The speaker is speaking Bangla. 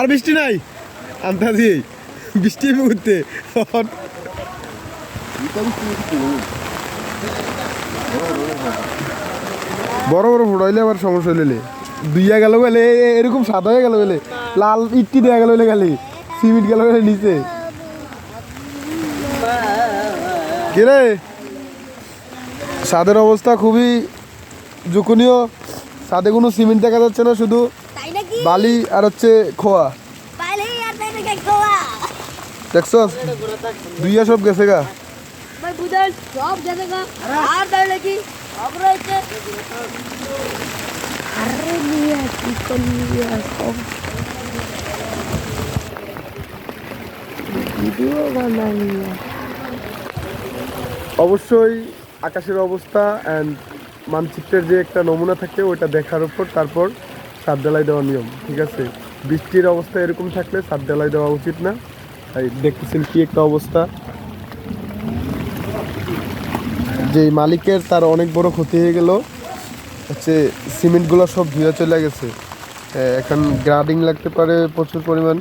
আর বৃষ্টি নাই আন্তাজি বৃষ্টি মুহূর্তে বড় বড় ফুটাইলে আবার সমস্যা হইলে দুইয়া গেল গেলে এরকম সাদা হয়ে গেল গেলে লাল ইটটি দেওয়া গেল বলে গেলে সিমেন্ট গেল গেলে নিচে কিরে ছাদের অবস্থা খুবই ঝুঁকুনীয়। ছাদে কোনো সিমেন্ট দেখা যাচ্ছে না, শুধু বালি আর হচ্ছে খোয়া। দেখছ দুইয়া সব গেছে গা। অবশ্যই আকাশের অবস্থা অ্যান্ড মানচিত্রের যে একটা নমুনা থাকে ওইটা দেখার উপর তারপর ছাদ ঢালাই দেওয়ার নিয়ম, ঠিক আছে। বৃষ্টির অবস্থা এরকম থাকলে ছাদ ঢালাই দেওয়া উচিত না। তাই দেখতেছেন কি একটা অবস্থা, যে মালিকের তার অনেক বড় ক্ষতি হয়ে গেল। হচ্ছে সিমেন্টগুলো সব ধুয়ে চলে গেছে, এখন গ্রাডিং লাগতে পারে প্রচুর পরিমাণ।